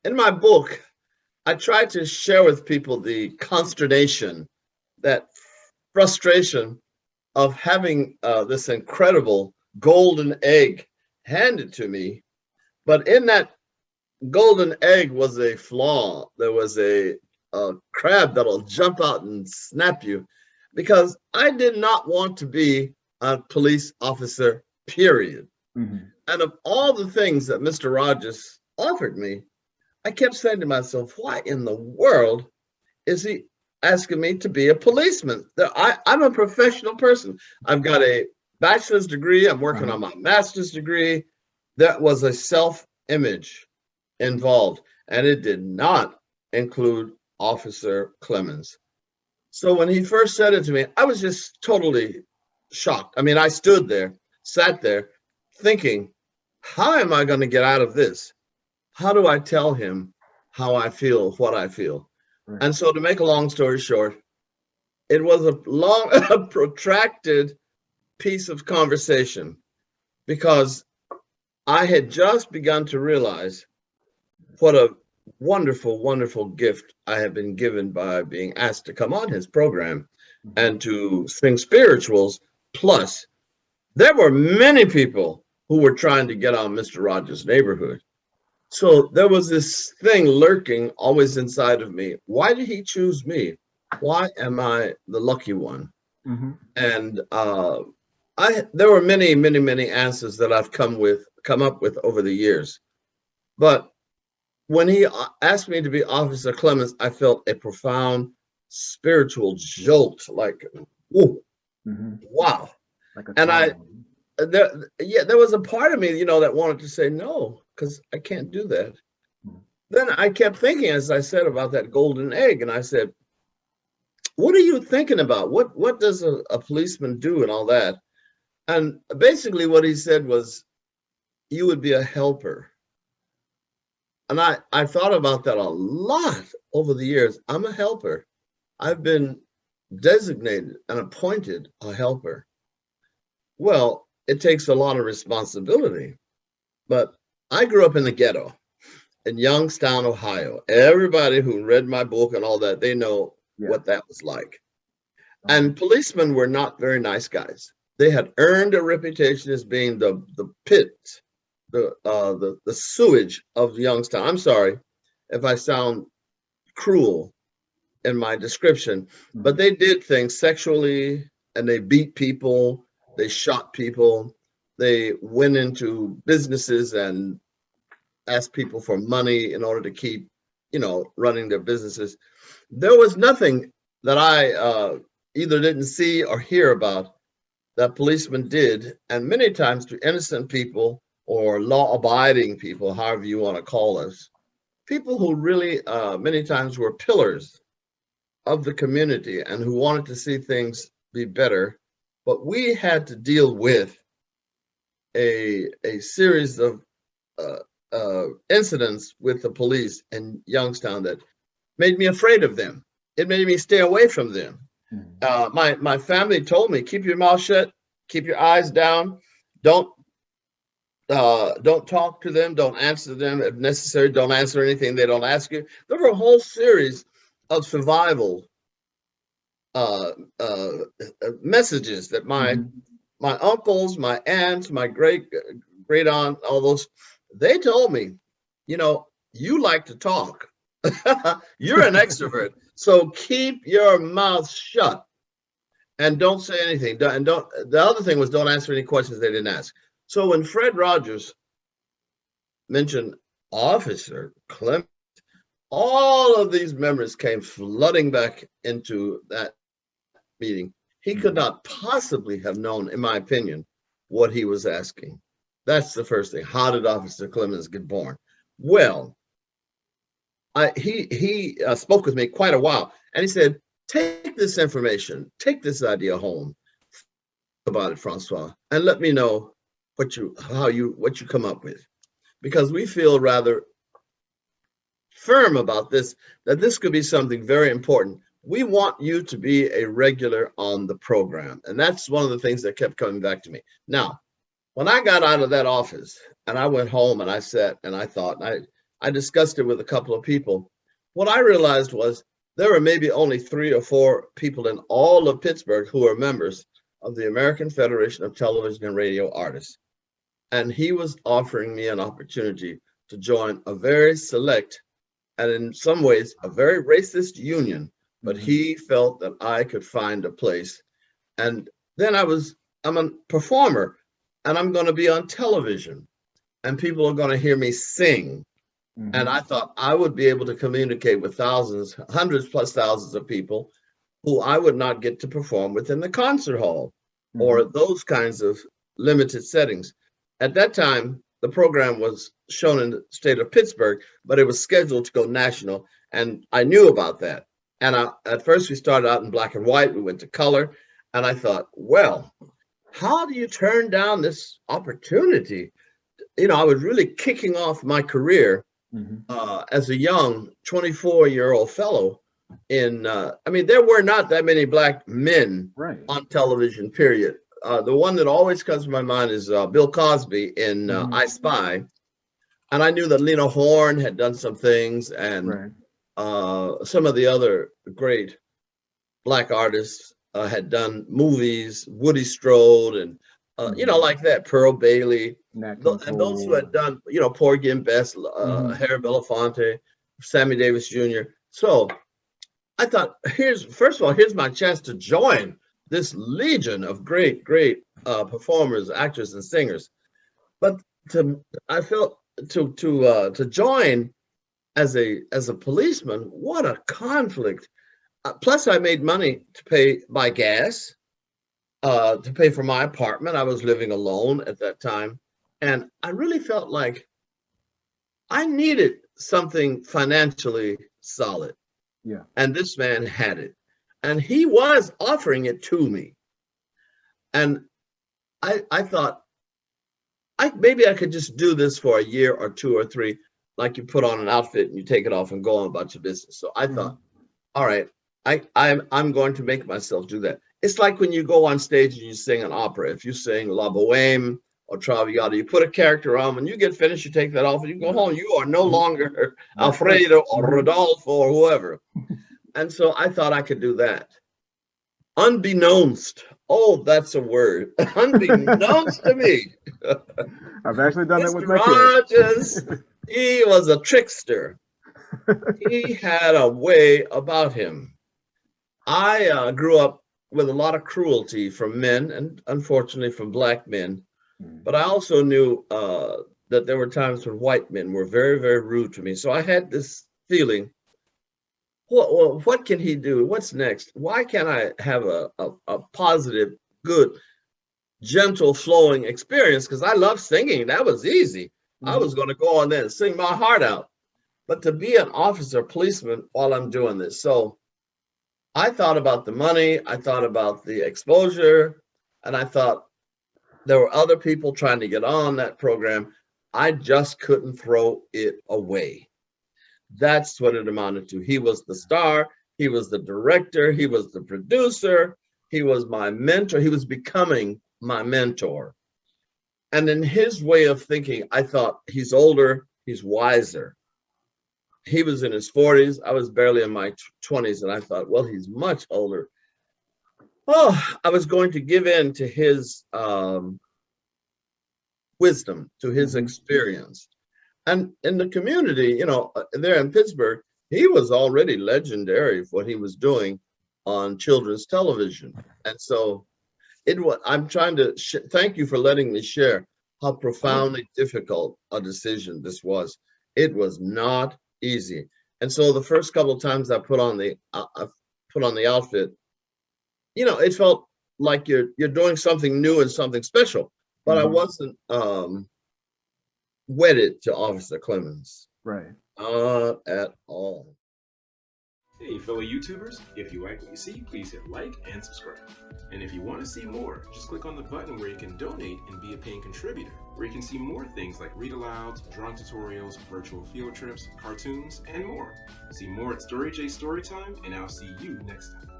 in my book, I try to share with people the consternation, that frustration of having this incredible golden egg handed to me. But in that golden egg was a flaw. There was a crab that'll jump out and snap you, because I did not want to be a police officer, period. Mm-hmm. And of all the things that Mr. Rogers offered me, I kept saying to myself, why in the world is he asking me to be a policeman? I'm a professional person. I've got a bachelor's degree. I'm working on my master's degree. That was a self-image involved, and it did not include Officer Clemmons. So when he first said it to me, I was just totally shocked. I mean, I sat there thinking, how am I going to get out of this? How do I tell him how I feel, what I feel? Right. And so, to make a long story short, it was a protracted piece of conversation, because I had just begun to realize what a wonderful, wonderful gift I have been given by being asked to come on his program and to sing spirituals. Plus, there were many people who were trying to get on Mr. Rogers' neighborhood. So there was this thing lurking always inside of me. Why did he choose me? Why am I the lucky one? Mm-hmm. And there were many, many, many answers that I've come up with over the years. But when he asked me to be Officer Clemmons, I felt a profound spiritual jolt, like, whoa, wow. Like a and there was a part of me, that wanted to say no, because I can't do that. Then I kept thinking, as I said, about that golden egg, and I said, what are you thinking about? What does a policeman do and all that? And basically what he said was, you would be a helper. And I thought about that a lot over the years. I'm a helper. I've been designated and appointed a helper. Well, it takes a lot of responsibility, but I grew up in the ghetto in Youngstown, Ohio. Everybody who read my book and all that, they know what that was like. And policemen were not very nice guys. They had earned a reputation as being the pit, the sewage of Youngstown. I'm sorry if I sound cruel in my description, but they did things sexually, and they beat people, they shot people, they went into businesses and asked people for money in order to keep, running their businesses. There was nothing that I either didn't see or hear about that policemen did, and many times to innocent people or law-abiding people, however you want to call us, people who really many times were pillars of the community and who wanted to see things be better. But we had to deal with a series of incidents with the police in Youngstown that made me afraid of them. It made me stay away from them. My family told me, keep your mouth shut, keep your eyes down, don't talk to them, don't answer them if necessary, don't answer anything they don't ask you. There were a whole series of survival messages that my uncles, my aunts, my great aunt, all those, they told me, you like to talk. You're an extrovert, so keep your mouth shut and don't say anything. The other thing was, don't answer any questions they didn't ask. So when Fred Rogers mentioned Officer Clemmons, all of these memories came flooding back into that meeting. He could not possibly have known, in my opinion, what he was asking. That's the first thing. How did Officer Clemmons get born? Well, he spoke with me quite a while, and he said, take this information, take this idea home, think about it, Francois, and let me know what you come up with, because we feel rather firm about this, that this could be something very important. We want you to be a regular on the program. And that's one of the things that kept coming back to me. Now, when I got out of that office and I went home and I sat and I thought, I discussed it with a couple of people. What I realized was there were maybe only 3 or 4 people in all of Pittsburgh who were members of the American Federation of Television and Radio Artists. And he was offering me an opportunity to join a very select and in some ways a very racist union, but he felt that I could find a place. And then I'm a performer and I'm going to be on television and people are going to hear me sing. And I thought I would be able to communicate with thousands, hundreds plus thousands of people who I would not get to perform with in the concert hall or those kinds of limited settings. At that time, the program was shown in the state of Pittsburgh, but it was scheduled to go national. And I knew about that. And at first we started out in black and white. We went to color. And I thought, well, how do you turn down this opportunity? You know, I was really kicking off my career as a young 24-year-old fellow I mean, there were not that many black men on television, period. The one that always comes to my mind is Bill Cosby in I Spy. And I knew that Lena Horne had done some things and some of the other great black artists had done movies, Woody Strode and, you know, like that, Pearl Bailey, and those who had done, you know, Porgy and Bess, Harry Belafonte, Sammy Davis Jr. So I thought, first of all, here's my chance to join this legion of great performers, actors, and singers. But I felt to join as a policeman, what a conflict. Plus, I made money to buy gas, to pay for my apartment. I was living alone at that time, and I really felt like I needed something financially solid. Yeah, and this man had it. And he was offering it to me. And I thought, maybe I could just do this for a year or 2 or 3, like you put on an outfit and you take it off and go on about your business. So I thought, all right, I'm going to make myself do that. It's like when you go on stage and you sing an opera. If you sing La Bohème or Traviata, you put a character on. When you get finished, you take that off and you go home. You are no longer Alfredo or Rodolfo or whoever. And so I thought I could do that. Unbeknownst. Oh, that's a word. Unbeknownst to me. I've actually done that with my Rogers, he was a trickster. He had a way about him. I grew up with a lot of cruelty from men and unfortunately from black men. But I also knew that there were times when white men were very, very rude to me. So I had this feeling, what can he do? What's next? Why can't I have a positive, good, gentle, flowing experience? Because I love singing. That was easy. I was going to go on there and sing my heart out. But to be an officer, policeman while I'm doing this. So I thought about the money. I thought about the exposure. And I thought there were other people trying to get on that program. I just couldn't throw it away. That's what it amounted to. He was the star. He was the director. He was the producer. He was my mentor. He was becoming my mentor. And in his way of thinking, I thought, he's older, he's wiser. He was in his 40s. I was barely in my 20s. And I thought, well, he's much older. Oh, I was going to give in to his wisdom, to his experience. And in the community, you know, there in Pittsburgh, he was already legendary for what he was doing on children's television. And so I'm trying to thank you for letting me share how profoundly difficult a decision this was. It was not easy. And so the first couple of times I put on the outfit, you know, it felt like you're doing something new and something special, but I wasn't wedded to Officer Clemmons. Right. Not at all. Hey fellow YouTubers, if you like what you see, please hit like and subscribe. And if you want to see more, just click on the button where you can donate and be a paying contributor, where you can see more things like read-alouds, drawing tutorials, virtual field trips, cartoons, and more. See more at Storytime, and I'll see you next time.